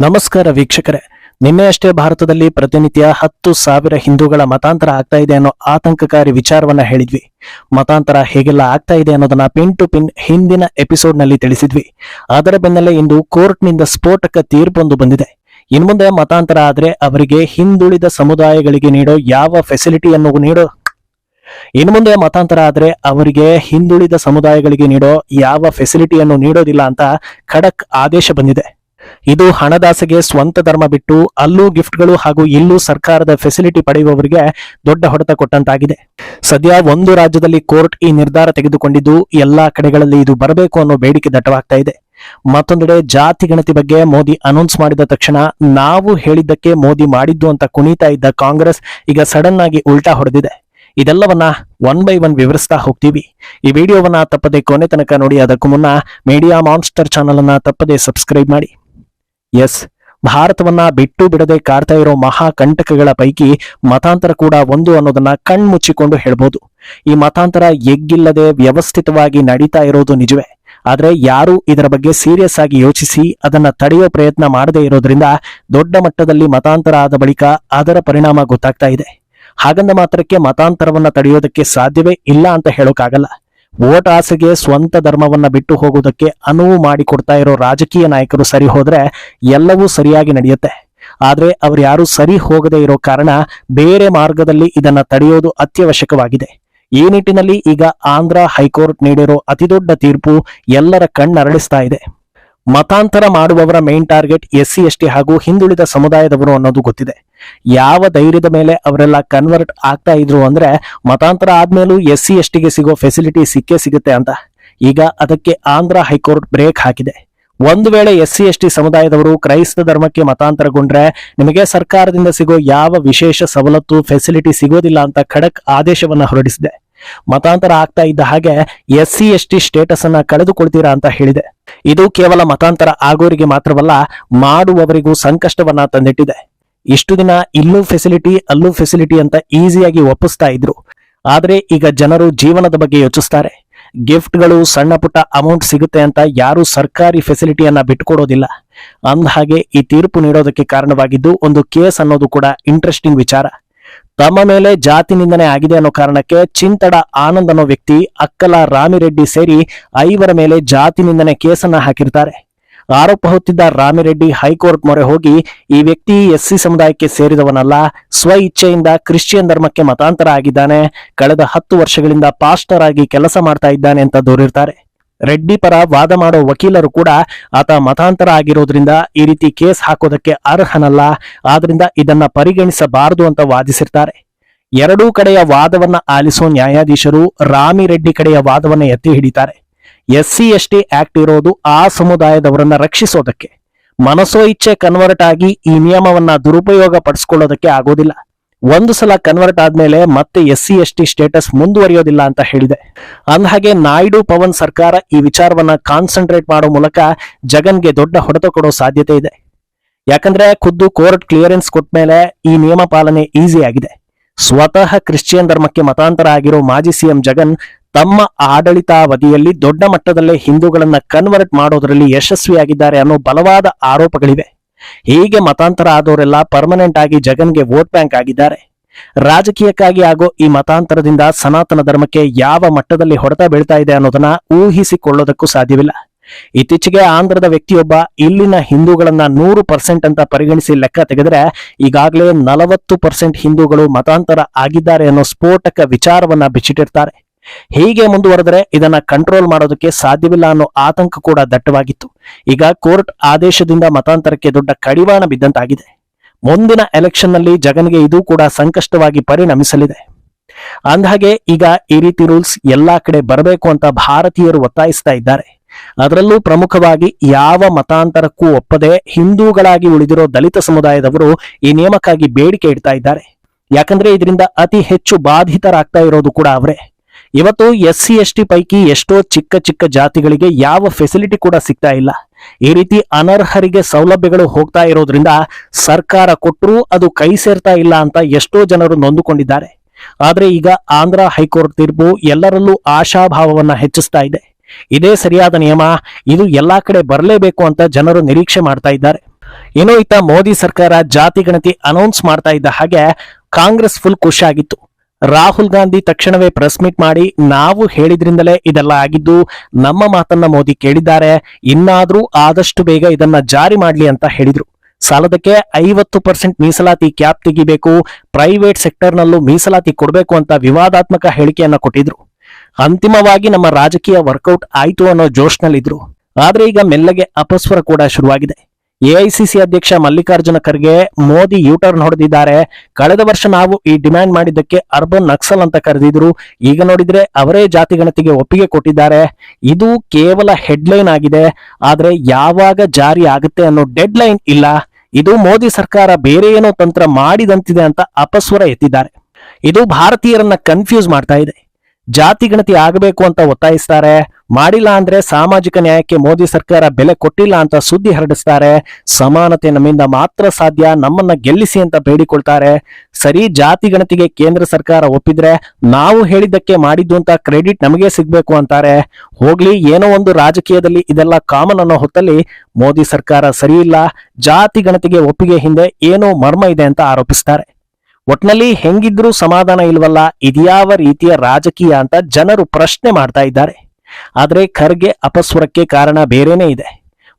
ನಮಸ್ಕಾರ ವೀಕ್ಷಕರೇ. ನಿನ್ನೆಯಷ್ಟೇ ಭಾರತದಲ್ಲಿ ಪ್ರತಿನಿತ್ಯ 10,000 ಹಿಂದೂಗಳ ಮತಾಂತರ ಆಗ್ತಾ ಇದೆ ಅನ್ನೋ ಆತಂಕಕಾರಿ ವಿಚಾರವನ್ನ ಹೇಳಿದ್ವಿ. ಮತಾಂತರ ಹೇಗೆಲ್ಲ ಆಗ್ತಾ ಇದೆ ಅನ್ನೋದನ್ನ ಪಿನ್ ಟು ಪಿನ್ ಹಿಂದಿನ ಎಪಿಸೋಡ್ ನಲ್ಲಿ ತಿಳಿಸಿದ್ವಿ. ಅದರ ಬೆನ್ನಲ್ಲೇ ಇಂದು ಕೋರ್ಟ್ನಿಂದ ಸ್ಫೋಟಕ ತೀರ್ಪೊಂದು ಬಂದಿದೆ. ಇನ್ಮುಂದೆ ಮತಾಂತರ ಆದ್ರೆ ಅವರಿಗೆ ಹಿಂದುಳಿದ ಸಮುದಾಯಗಳಿಗೆ ನೀಡೋ ಯಾವ ಫೆಸಿಲಿಟಿಯನ್ನು ನೀಡೋದಿಲ್ಲ ಅಂತ ಖಡಕ್ ಆದೇಶ ಬಂದಿದೆ. ಇದು ಹಣದಾಸೆಗೆ ಸ್ವಂತ ಧರ್ಮ ಬಿಟ್ಟು ಅಲ್ಲೂ ಗಿಫ್ಟ್ಗಳು ಹಾಗೂ ಇಲ್ಲೂ ಸರ್ಕಾರದ ಫೆಸಿಲಿಟಿ ಪಡೆಯುವವರಿಗೆ ದೊಡ್ಡ ಹೊಡೆತ ಕೊಟ್ಟಂತಾಗಿದೆ. ಸದ್ಯ ಒಂದು ರಾಜ್ಯದಲ್ಲಿ ಕೋರ್ಟ್ ಈ ನಿರ್ಧಾರ ತೆಗೆದುಕೊಂಡಿದ್ದು ಎಲ್ಲಾ ಕಡೆಗಳಲ್ಲಿ ಇದು ಬರಬೇಕು ಅನ್ನೋ ಬೇಡಿಕೆ ದಟ್ಟವಾಗ್ತಾ ಇದೆ. ಮತ್ತೊಂದೆಡೆ ಜಾತಿ ಗಣತಿ ಬಗ್ಗೆ ಮೋದಿ ಅನೌನ್ಸ್ ಮಾಡಿದ ತಕ್ಷಣ ನಾವು ಹೇಳಿದ್ದಕ್ಕೆ ಮೋದಿ ಮಾಡಿದ್ದು ಅಂತ ಕುಣಿತಾ ಇದ್ದ ಕಾಂಗ್ರೆಸ್ ಈಗ ಸಡನ್ ಆಗಿ ಉಲ್ಟಾ ಹೊಡೆದಿದೆ. ಇದೆಲ್ಲವನ್ನ ಒನ್ ಬೈ ಒನ್ ವಿವರಿಸ್ತಾ ಹೋಗ್ತೀವಿ. ಈ ವಿಡಿಯೋವನ್ನ ತಪ್ಪದೆ ಕೊನೆ ತನಕ ನೋಡಿ. ಅದಕ್ಕೂ ಮುನ್ನ ಮೀಡಿಯಾ ಮಾನ್ಸ್ಟರ್ ಚಾನಲ್ ಅನ್ನ ತಪ್ಪದೆ ಸಬ್ಸ್ಕ್ರೈಬ್ ಮಾಡಿ. ಎಸ್, ಭಾರತವನ್ನ ಬಿಟ್ಟು ಬಿಡದೆ ಕಾಡ್ತಾ ಇರೋ ಮಹಾಕಂಟಕಗಳ ಪೈಕಿ ಮತಾಂತರ ಕೂಡ ಒಂದು ಅನ್ನೋದನ್ನ ಕಣ್ಮುಚ್ಚಿಕೊಂಡು ಹೇಳ್ಬೋದು. ಈ ಮತಾಂತರ ಎಗ್ಗಿಲ್ಲದೆ ವ್ಯವಸ್ಥಿತವಾಗಿ ನಡೀತಾ ಇರೋದು ನಿಜವೇ. ಆದ್ರೆ ಯಾರು ಇದರ ಬಗ್ಗೆ ಸೀರಿಯಸ್ ಆಗಿ ಯೋಚಿಸಿ ಅದನ್ನ ತಡೆಯೋ ಪ್ರಯತ್ನ ಮಾಡದೇ ಇರೋದ್ರಿಂದ ದೊಡ್ಡ ಮಟ್ಟದಲ್ಲಿ ಮತಾಂತರ ಆದ ಬಳಿಕ ಅದರ ಪರಿಣಾಮ ಗೊತ್ತಾಗ್ತಾ ಇದೆ. ಹಾಗಂದ ಮಾತ್ರಕ್ಕೆ ಮತಾಂತರವನ್ನ ತಡೆಯೋದಕ್ಕೆ ಸಾಧ್ಯವೇ ಇಲ್ಲ ಅಂತ ಹೇಳೋಕ್ಕಾಗಲ್ಲ. ವೋಟ್ ಆಸೆಗೆ ಸ್ವಂತ ಧರ್ಮವನ್ನ ಬಿಟ್ಟು ಹೋಗೋದಕ್ಕೆ ಅನುವು ಮಾಡಿಕೊಡ್ತಾ ಇರೋ ರಾಜಕೀಯ ನಾಯಕರು ಸರಿ ಹೋದ್ರೆ ಎಲ್ಲವೂ ಸರಿಯಾಗಿ ನಡೆಯುತ್ತೆ. ಆದ್ರೆ ಅವ್ರು ಯಾರು ಸರಿ ಹೋಗದೆ ಇರೋ ಕಾರಣ ಬೇರೆ ಮಾರ್ಗದಲ್ಲಿ ಇದನ್ನ ತಡೆಯೋದು ಅತ್ಯವಶ್ಯಕವಾಗಿದೆ. ಈ ನಿಟ್ಟಿನಲ್ಲಿ ಈಗ ಆಂಧ್ರ ಹೈಕೋರ್ಟ್ ನೀಡಿರೋ ಅತಿದೊಡ್ಡ ತೀರ್ಪು ಎಲ್ಲರ ಕಣ್ಣರಳಿಸ್ತಾ ಇದೆ. ಮತಾಂತರ ಮಾಡುವವರ ಮೇನ್ ಟಾರ್ಗೆಟ್ SC/ST ಹಾಗೂ ಹಿಂದುಳಿದ ಸಮುದಾಯದವರು ಅನ್ನೋದು ಗೊತ್ತಿದೆ. ಯಾವ ಧೈರ್ಯದ ಮೇಲೆ ಅವರೆಲ್ಲ ಕನ್ವರ್ಟ್ ಆಗ್ತಾ ಇದ್ರು ಅಂದ್ರೆ ಮತಾಂತರ ಆದ್ಮೇಲೂ SC/STಗೆ ಸಿಗೋ ಫೆಸಿಲಿಟಿ ಸಿಕ್ಕೇ ಸಿಗುತ್ತೆ ಅಂತ. ಈಗ ಅದಕ್ಕೆ ಆಂಧ್ರ ಹೈಕೋರ್ಟ್ ಬ್ರೇಕ್ ಹಾಕಿದೆ. ಒಂದು ವೇಳೆ SC/ST ಸಮುದಾಯದವರು ಕ್ರೈಸ್ತ ಧರ್ಮಕ್ಕೆ ಮತಾಂತರಗೊಂಡ್ರೆ ನಿಮಗೆ ಸರ್ಕಾರದಿಂದ ಸಿಗೋ ಯಾವ ವಿಶೇಷ ಸವಲತ್ತು ಫೆಸಿಲಿಟಿ ಸಿಗೋದಿಲ್ಲ ಅಂತ ಖಡಕ್ ಆದೇಶವನ್ನ ಹೊರಡಿಸಿದೆ. ಮತಾಂತರ ಆಗ್ತಾ ಇದ್ದ ಹಾಗೆ SC/ST ಸ್ಟೇಟಸ್ ಅನ್ನ ಕಳೆದುಕೊಳ್ತೀರಾ ಅಂತ ಹೇಳಿದೆ. ಇದು ಕೇವಲ ಮತಾಂತರ ಆಗೋರಿಗೆ ಮಾತ್ರವಲ್ಲ, ಮಾಡುವವರಿಗೂ ಸಂಕಷ್ಟವನ್ನ ತಂದಿಟ್ಟಿದೆ. ಇಷ್ಟು ದಿನ ಇಲ್ಲೂ ಫೆಸಿಲಿಟಿ ಅಲ್ಲೂ ಫೆಸಿಲಿಟಿ ಅಂತ ಈಸಿಯಾಗಿ ಒಪ್ಪಿಸ್ತಾ ಇದ್ರು. ಆದ್ರೆ ಈಗ ಜನರು ಜೀವನದ ಬಗ್ಗೆ ಯೋಚಿಸ್ತಾರೆ. ಗಿಫ್ಟ್ಗಳು, ಸಣ್ಣ ಪುಟ್ಟ ಅಮೌಂಟ್ ಸಿಗುತ್ತೆ ಅಂತ ಯಾರು ಸರ್ಕಾರಿ ಫೆಸಿಲಿಟಿಯನ್ನ ಬಿಟ್ಟುಕೊಡೋದಿಲ್ಲ. ಅಂದಹಾಗೆ ಈ ತೀರ್ಪು ನೀಡೋದಕ್ಕೆ ಕಾರಣವಾಗಿದ್ದು ಒಂದು ಕೇಸ್ ಅನ್ನೋದು ಕೂಡ ಇಂಟ್ರೆಸ್ಟಿಂಗ್ ವಿಚಾರ. ತಮ್ಮ ಮೇಲೆ ಜಾತಿ ನಿಂದನೆ ಆಗಿದೆ ಅನ್ನೋ ಕಾರಣಕ್ಕೆ ಚಿಂತಡ ಆನಂದ್ ಅನ್ನೋ ವ್ಯಕ್ತಿ, ಅಕ್ಕಲ ರಾಮಿರೆಡ್ಡಿ ಸೇರಿ 5 ಮೇಲೆ ಜಾತಿ ನಿಂದನೆ ಕೇಸನ್ನ ಹಾಕಿರ್ತಾರೆ. ಆರೋಪ ಹೊತ್ತಿದ್ದ ರಾಮಿರೆಡ್ಡಿ ಹೈಕೋರ್ಟ್ ಮೊರೆ ಹೋಗಿ ಈ ವ್ಯಕ್ತಿ SC ಸಮುದಾಯಕ್ಕೆ ಸೇರಿದವನಲ್ಲ, ಸ್ವ ಇಚ್ಛೆಯಿಂದ ಕ್ರಿಶ್ಚಿಯನ್ ಧರ್ಮಕ್ಕೆ ಮತಾಂತರ ಆಗಿದ್ದಾನೆ, ಕಳೆದ 10 ವರ್ಷಗಳಿಂದ ಪಾಸ್ಟರ್ ಆಗಿ ಕೆಲಸ ಮಾಡ್ತಾ ಇದ್ದಾನೆ ಅಂತ ದೂರಿರ್ತಾರೆ. ರೆಡ್ಡಿ ಪರ ವಾದ ಮಾಡೋ ವಕೀಲರು ಕೂಡ ಆತ ಮತಾಂತರ ಆಗಿರೋದ್ರಿಂದ ಈ ರೀತಿ ಕೇಸ್ ಹಾಕೋದಕ್ಕೆ ಅರ್ಹನಲ್ಲ, ಆದ್ರಿಂದ ಇದನ್ನ ಪರಿಗಣಿಸಬಾರದು ಅಂತ ವಾದಿಸಿರ್ತಾರೆ. ಎರಡೂ ಕಡೆಯ ವಾದವನ್ನ ಆಲಿಸೋ ನ್ಯಾಯಾಧೀಶರು ರಾಮಿರೆಡ್ಡಿ ಕಡೆಯ ವಾದವನ್ನ ಎತ್ತಿ ಹಿಡಿತಾರೆ. SC/ST ಆಕ್ಟ್ ಇರೋದು ಆ ಸಮುದಾಯದವರನ್ನ ರಕ್ಷಿಸೋದಕ್ಕೆ. ಮನಸೋ ಇಚ್ಛೆ ಕನ್ವರ್ಟ್ ಆಗಿ ಈ ನಿಯಮವನ್ನ ದುರುಪಯೋಗ ಪಡಿಸ್ಕೊಳ್ಳೋದಕ್ಕೆ ಆಗೋದಿಲ್ಲ. ಒಂದು ಸಲ ಕನ್ವರ್ಟ್ ಆದ್ಮೇಲೆ ಮತ್ತೆ SC/ST ಸ್ಟೇಟಸ್ ಮುಂದುವರಿಯೋದಿಲ್ಲ ಅಂತ ಹೇಳಿದೆ. ಅಂದಹಾಗೆ ನಾಯ್ಡು ಪವನ್ ಸರ್ಕಾರ ಈ ವಿಚಾರವನ್ನ ಕಾನ್ಸಂಟ್ರೇಟ್ ಮಾಡೋ ಮೂಲಕ ಜಗನ್ಗೆ ದೊಡ್ಡ ಹೊಡೆತ ಕೊಡೋ ಸಾಧ್ಯತೆ ಇದೆ. ಯಾಕಂದ್ರೆ ಖುದ್ದು ಕೋರ್ಟ್ ಕ್ಲಿಯರೆನ್ಸ್ ಕೊಟ್ಮೇಲೆ ಈ ನಿಯಮ ಪಾಲನೆ ಈಸಿ ಆಗಿದೆ. ಸ್ವತಃ ಕ್ರಿಶ್ಚಿಯನ್ ಧರ್ಮಕ್ಕೆ ಮತಾಂತರ ಆಗಿರೋ ಮಾಜಿ CM ಜಗನ್ ತಮ್ಮ ಆಡಳಿತಾವಧಿಯಲ್ಲಿ ದೊಡ್ಡ ಮಟ್ಟದಲ್ಲೇ ಹಿಂದೂಗಳನ್ನ ಕನ್ವರ್ಟ್ ಮಾಡೋದ್ರಲ್ಲಿ ಯಶಸ್ವಿಯಾಗಿದ್ದಾರೆ ಅನ್ನೋ ಬಲವಾದ ಆರೋಪಗಳಿವೆ. ಹೀಗೆ ಮತಾಂತರ ಆದವರೆಲ್ಲ ಪರ್ಮನೆಂಟ್ ಆಗಿ ಜಗನ್ಗೆ ವೋಟ್ ಬ್ಯಾಂಕ್ ಆಗಿದ್ದಾರೆ. ರಾಜಕೀಯಕ್ಕಾಗಿ ಆಗೋ ಈ ಮತಾಂತರದಿಂದ ಸನಾತನ ಧರ್ಮಕ್ಕೆ ಯಾವ ಮಟ್ಟದಲ್ಲಿ ಹೊಡೆತ ಬೀಳ್ತಾ ಇದೆ ಅನ್ನೋದನ್ನ ಊಹಿಸಿಕೊಳ್ಳೋದಕ್ಕೂ ಸಾಧ್ಯವಿಲ್ಲ. ಇತ್ತೀಚೆಗೆ ಆಂಧ್ರದ ವ್ಯಕ್ತಿಯೊಬ್ಬ ಇಲ್ಲಿನ ಹಿಂದೂಗಳನ್ನ 100% ಅಂತ ಪರಿಗಣಿಸಿ ಲೆಕ್ಕ ತೆಗೆದ್ರೆ ಈಗಾಗಲೇ 40% ಹಿಂದೂಗಳು ಮತಾಂತರ ಆಗಿದ್ದಾರೆ ಅನ್ನೋ ಸ್ಫೋಟಕ ವಿಚಾರವನ್ನ ಬಿಚ್ಚಿಟ್ಟಿರ್ತಾರೆ. ಹೀಗೆ ಮುಂದುವರೆದರೆ ಇದನ್ನ ಕಂಟ್ರೋಲ್ ಮಾಡೋದಕ್ಕೆ ಸಾಧ್ಯವಿಲ್ಲ ಅನ್ನೋ ಆತಂಕ ಕೂಡ ದಟ್ಟವಾಗಿತ್ತು. ಈಗ ಕೋರ್ಟ್ ಆದೇಶದಿಂದ ಮತಾಂತರಕ್ಕೆ ದೊಡ್ಡ ಕಡಿವಾಣ ಬಿದ್ದಂತಾಗಿದೆ. ಮುಂದಿನ ಎಲೆಕ್ಷನ್ ನಲ್ಲಿ ಜಗನ್ಗೆ ಇದು ಕೂಡ ಸಂಕಷ್ಟವಾಗಿ ಪರಿಣಮಿಸಲಿದೆ. ಅಂದಹಾಗೆ ಈಗ ಈ ರೀತಿ ರೂಲ್ಸ್ ಎಲ್ಲಾ ಕಡೆ ಬರಬೇಕು ಅಂತ ಭಾರತೀಯರು ಒತ್ತಾಯಿಸ್ತಾ ಇದ್ದಾರೆ. ಅದರಲ್ಲೂ ಪ್ರಮುಖವಾಗಿ ಯಾವ ಮತಾಂತರಕ್ಕೂ ಒಪ್ಪದೆ ಹಿಂದೂಗಳಾಗಿ ಉಳಿದಿರೋ ದಲಿತ ಸಮುದಾಯದವರು ಈ ನಿಯಮಕ್ಕಾಗಿ ಬೇಡಿಕೆ ಇಡ್ತಾ ಇದ್ದಾರೆ. ಯಾಕಂದ್ರೆ ಇದರಿಂದ ಅತಿ ಹೆಚ್ಚು ಬಾಧಿತರಾಗ್ತಾ ಇರೋದು ಕೂಡ ಅವರೇ. ಇವತ್ತು SC/ST ಪೈಕಿ ಎಷ್ಟೋ ಚಿಕ್ಕ ಚಿಕ್ಕ ಜಾತಿಗಳಿಗೆ ಯಾವ ಫೆಸಿಲಿಟಿ ಕೂಡ ಸಿಗ್ತಾ ಇಲ್ಲ. ಈ ರೀತಿ ಅನರ್ಹರಿಗೆ ಸೌಲಭ್ಯಗಳು ಹೋಗ್ತಾ ಇರೋದ್ರಿಂದ ಸರ್ಕಾರ ಕೊಟ್ಟರೂ ಅದು ಕೈ ಸೇರ್ತಾ ಇಲ್ಲ ಅಂತ ಎಷ್ಟೋ ಜನರು ನೊಂದುಕೊಂಡಿದ್ದಾರೆ. ಆದ್ರೆ ಈಗ ಆಂಧ್ರ ಹೈಕೋರ್ಟ್ ತೀರ್ಪು ಎಲ್ಲರಲ್ಲೂ ಆಶಾಭಾವವನ್ನ ಹೆಚ್ಚಿಸ್ತಾ ಇದೆ. ಇದೇ ಸರಿಯಾದ ನಿಯಮ, ಇದು ಎಲ್ಲಾ ಕಡೆ ಬರಲೇಬೇಕು ಅಂತ ಜನರು ನಿರೀಕ್ಷೆ ಮಾಡ್ತಾ ಇದ್ದಾರೆ. ಏನೋ ಇತ್ತ ಮೋದಿ ಸರ್ಕಾರ ಜಾತಿ ಗಣತಿ ಅನೌನ್ಸ್ ಮಾಡ್ತಾ ಇದ್ದ ಹಾಗೆ ಕಾಂಗ್ರೆಸ್ ಫುಲ್ ಖುಷಿಯಾಗಿತ್ತು. ರಾಹುಲ್ ಗಾಂಧಿ ತಕ್ಷಣವೇ ಪ್ರೆಸ್ ಮೀಟ್ ಮಾಡಿ ನಾವು ಹೇಳಿದ್ರಿಂದಲೇ ಇದೆಲ್ಲ ಆಗಿದ್ದು, ನಮ್ಮ ಮಾತನ್ನ ಮೋದಿ ಕೇಳಿದ್ದಾರೆ, ಇನ್ನಾದ್ರೂ ಆದಷ್ಟು ಬೇಗ ಇದನ್ನ ಜಾರಿ ಮಾಡ್ಲಿ ಅಂತ ಹೇಳಿದ್ರು. ಸಾಲದಕ್ಕೆ 50% ಮೀಸಲಾತಿ ಕ್ಯಾಪ್ ತೆಗಿಬೇಕು, ಪ್ರೈವೇಟ್ ಸೆಕ್ಟರ್ನಲ್ಲೂ ಮೀಸಲಾತಿ ಕೊಡಬೇಕು ಅಂತ ವಿವಾದಾತ್ಮಕ ಹೇಳಿಕೆಯನ್ನ ಕೊಟ್ಟಿದ್ರು. ಅಂತಿಮವಾಗಿ ನಮ್ಮ ರಾಜಕೀಯ ವರ್ಕೌಟ್ ಆಯ್ತು ಅನ್ನೋ ಜೋಶ್ನಲ್ಲಿದ್ರು. ಆದ್ರೆ ಈಗ ಮೆಲ್ಲಗೆ ಅಪಸ್ವರ ಕೂಡ ಶುರುವಾಗಿದೆ. ಎಐಸಿಸಿ ಅಧ್ಯಕ್ಷ ಮಲ್ಲಿಕಾರ್ಜುನ ಖರ್ಗೆ ಮೋದಿ ಯೂಟರ್ನ್ ಹೊಡೆದಿದ್ದಾರೆ. ಕಳೆದ ವರ್ಷ ನಾವು ಈ ಡಿಮ್ಯಾಂಡ್ ಮಾಡಿದ್ದಕ್ಕೆ ಅರ್ಬನ್ ನಕ್ಸಲ್ ಅಂತ ಕರೆದಿದ್ರು, ಈಗ ನೋಡಿದ್ರೆ ಅವರೇ ಜಾತಿ ಗಣತಿಗೆ ಒಪ್ಪಿಗೆ ಕೊಟ್ಟಿದ್ದಾರೆ. ಇದು ಕೇವಲ ಹೆಡ್ಲೈನ್ ಆಗಿದೆ, ಆದ್ರೆ ಯಾವಾಗ ಜಾರಿ ಆಗುತ್ತೆ ಅನ್ನೋ ಡೆಡ್ ಲೈನ್ ಇಲ್ಲ. ಇದು ಮೋದಿ ಸರ್ಕಾರ ಬೇರೆ ಏನೋ ತಂತ್ರ ಮಾಡಿದಂತಿದೆ ಅಂತ ಅಪಸ್ವರ ಎತ್ತಿದ್ದಾರೆ. ಇದು ಭಾರತೀಯರನ್ನ ಕನ್ಫ್ಯೂಸ್ ಮಾಡ್ತಾ ಇದೆ. ಜಾತಿ ಗಣತಿ ಆಗಬೇಕು ಅಂತ ಒತ್ತಾಯಿಸ್ತಾರೆ, ಮಾಡಿಲ್ಲ ಅಂದ್ರೆ ಸಾಮಾಜಿಕ ನ್ಯಾಯಕ್ಕೆ ಮೋದಿ ಸರ್ಕಾರ ಬೆಲೆ ಕೊಟ್ಟಿಲ್ಲ ಅಂತ ಸುದ್ದಿ ಹರಡಿಸ್ತಾರೆ. ಸಮಾನತೆ ನಮ್ಮಿಂದ ಮಾತ್ರ ಸಾಧ್ಯ, ನಮ್ಮನ್ನ ಗೆಲ್ಲಿಸಿ ಅಂತ ಬೇಡಿಕೊಳ್ತಾರೆ. ಸರಿ, ಜಾತಿ ಗಣತಿಗೆ ಕೇಂದ್ರ ಸರ್ಕಾರ ಒಪ್ಪಿದ್ರೆ ನಾವು ಹೇಳಿದ್ದಕ್ಕೆ ಮಾಡಿದ್ದು ಅಂತ ಕ್ರೆಡಿಟ್ ನಮಗೆ ಸಿಗ್ಬೇಕು ಅಂತಾರೆ. ಹೋಗ್ಲಿ, ಏನೋ ಒಂದು ರಾಜಕೀಯದಲ್ಲಿ ಇದೆಲ್ಲ ಕಾಮನ್ ಅನ್ನೋ ಹೊತ್ತಲ್ಲಿ ಮೋದಿ ಸರ್ಕಾರ ಸರಿ ಇಲ್ಲ, ಜಾತಿ ಗಣತಿಗೆ ಒಪ್ಪಿಗೆ ಹಿಂದೆ ಏನೋ ಮರ್ಮ ಇದೆ ಅಂತ ಆರೋಪಿಸ್ತಾರೆ. ಒಟ್ನಲ್ಲಿ ಹೆಂಗಿದ್ರೂ ಸಮಾಧಾನ ಇಲ್ವಲ್ಲ, ಇದ್ಯಾವ ರೀತಿಯ ರಾಜಕೀಯ ಅಂತ ಜನರು ಪ್ರಶ್ನೆ ಮಾಡ್ತಾ ಇದ್ದಾರೆ. ಆದ್ರೆ ಖರ್ಗೆ ಅಪಸ್ವರಕ್ಕೆ ಕಾರಣ ಬೇರೆನೇ ಇದೆ.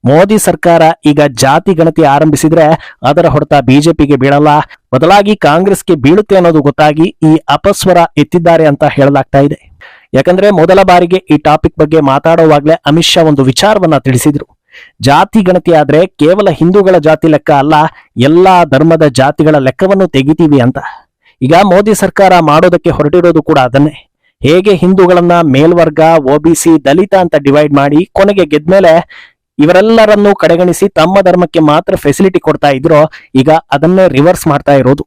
ಮೋದಿ ಸರ್ಕಾರ ಈಗ ಜಾತಿ ಗಣತಿ ಆರಂಭಿಸಿದ್ರೆ ಅದರ ಹೊಡೆತ ಬಿಜೆಪಿಗೆ ಬೀಳಲ್ಲ, ಬದಲಾಗಿ ಕಾಂಗ್ರೆಸ್ಗೆ ಬೀಳುತ್ತೆ ಅನ್ನೋದು ಗೊತ್ತಾಗಿ ಈ ಅಪಸ್ವರ ಎತ್ತಿದ್ದಾರೆ ಅಂತ ಹೇಳಲಾಗ್ತಾ ಇದೆ. ಯಾಕಂದ್ರೆ ಮೊದಲ ಬಾರಿಗೆ ಈ ಟಾಪಿಕ್ ಬಗ್ಗೆ ಮಾತಾಡುವಾಗ್ಲೇ ಅಮಿತ್ ಶಾ ಒಂದು ವಿಚಾರವನ್ನ ತಿಳಿಸಿದ್ರು. ಜಾತಿ ಗಣತಿ ಆದ್ರೆ ಕೇವಲ ಹಿಂದೂಗಳ ಜಾತಿ ಲೆಕ್ಕ ಅಲ್ಲ, ಎಲ್ಲಾ ಧರ್ಮದ ಜಾತಿಗಳ ಲೆಕ್ಕವನ್ನು ತೆಗಿತೀವಿ ಅಂತ. ಈಗ ಮೋದಿ ಸರ್ಕಾರ ಮಾಡೋದಕ್ಕೆ ಹೊರಟಿರೋದು ಕೂಡ ಅದನ್ನೇ. ಹೇಗೆ ಹಿಂದೂಗಳನ್ನ ಮೇಲ್ವರ್ಗ, ಒಬಿಸಿ, ದಲಿತ ಅಂತ ಡಿವೈಡ್ ಮಾಡಿ ಕೊನೆಗೆ ಗೆದ್ಮೇಲೆ ಇವರೆಲ್ಲರನ್ನೂ ಕಡೆಗಣಿಸಿ ತಮ್ಮ ಧರ್ಮಕ್ಕೆ ಮಾತ್ರ ಫೆಸಿಲಿಟಿ ಕೊಡ್ತಾ ಇದ್ರೋ, ಈಗ ಅದನ್ನೇ ರಿವರ್ಸ್ ಮಾಡ್ತಾ ಇರೋದು.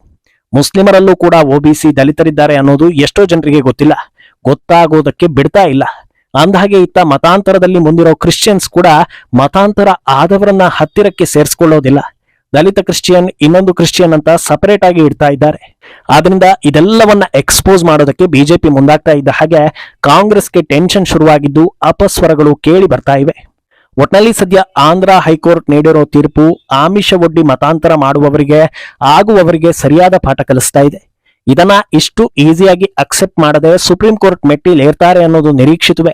ಮುಸ್ಲಿಮರಲ್ಲೂ ಕೂಡ ಒಬಿಸಿ, ದಲಿತರಿದ್ದಾರೆ ಅನ್ನೋದು ಎಷ್ಟೋ ಜನರಿಗೆ ಗೊತ್ತಿಲ್ಲ, ಗೊತ್ತಾಗೋದಕ್ಕೆ ಬಿಡ್ತಾ ಇಲ್ಲ. ಅಂದಹಾಗೆ ಇತ್ತ ಮತಾಂತರದಲ್ಲಿ ಮುಂದಿರೋ ಕ್ರಿಶ್ಚಿಯನ್ಸ್ ಕೂಡ ಮತಾಂತರ ಆದವರನ್ನ ಹತ್ತಿರಕ್ಕೆ ಸೇರಿಸಿಕೊಳ್ಳೋದಿಲ್ಲ. ದಲಿತ ಕ್ರಿಶ್ಚಿಯನ್, ಇನ್ನೊಂದು ಕ್ರಿಶ್ಚಿಯನ್ ಅಂತ ಸಪರೇಟ್ ಆಗಿ ಇಡ್ತಾ ಇದ್ದಾರೆ. ಆದ್ರಿಂದ ಇದೆಲ್ಲವನ್ನ ಎಕ್ಸ್ಪೋಸ್ ಮಾಡೋದಕ್ಕೆ ಬಿಜೆಪಿ ಮುಂದಾಗ್ತಾ ಇದ್ದ ಹಾಗೆ ಕಾಂಗ್ರೆಸ್ಗೆ ಟೆನ್ಷನ್ ಶುರುವಾಗಿದ್ದು ಅಪಸ್ವರಗಳು ಕೇಳಿ ಬರ್ತಾ ಇವೆ. ಒಟ್ನಲ್ಲಿ ಸದ್ಯ ಆಂಧ್ರ ಹೈಕೋರ್ಟ್ ನೀಡಿರೋ ತೀರ್ಪು ಆಮಿಷ ಒಡ್ಡಿ ಮತಾಂತರ ಮಾಡುವವರಿಗೆ ಆಗುವವರಿಗೆ ಸರಿಯಾದ ಪಾಠ ಕಲಿಸ್ತಾ ಇದೆ. ಇದನ್ನ ಇಷ್ಟು ಈಸಿಯಾಗಿ ಅಕ್ಸೆಪ್ಟ್ ಮಾಡದೆ ಸುಪ್ರೀಂ ಕೋರ್ಟ್ ಮೆಟ್ಟಿಲೇರ್ತಾರೆ ಅನ್ನೋದು ನಿರೀಕ್ಷಿತವೇ.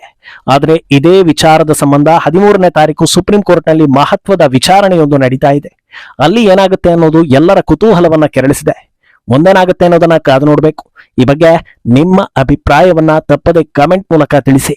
ಆದ್ರೆ ಇದೇ ವಿಚಾರದ ಸಂಬಂಧ 13ನೇ ತಾರೀಕು ಸುಪ್ರೀಂ ಕೋರ್ಟ್ ನಲ್ಲಿ ಮಹತ್ವದ ವಿಚಾರಣೆಯೊಂದು ನಡೀತಾ ಇದೆ. ಅಲ್ಲಿ ಏನಾಗುತ್ತೆ ಅನ್ನೋದು ಎಲ್ಲರ ಕುತೂಹಲವನ್ನ ಕೆರಳಿಸಿದೆ. ಮುಂದೇನಾಗುತ್ತೆ ಅನ್ನೋದನ್ನ ಕಾದು ನೋಡ್ಬೇಕು. ಈ ಬಗ್ಗೆ ನಿಮ್ಮ ಅಭಿಪ್ರಾಯವನ್ನ ತಪ್ಪದೆ ಕಮೆಂಟ್ ಮೂಲಕ ತಿಳಿಸಿ.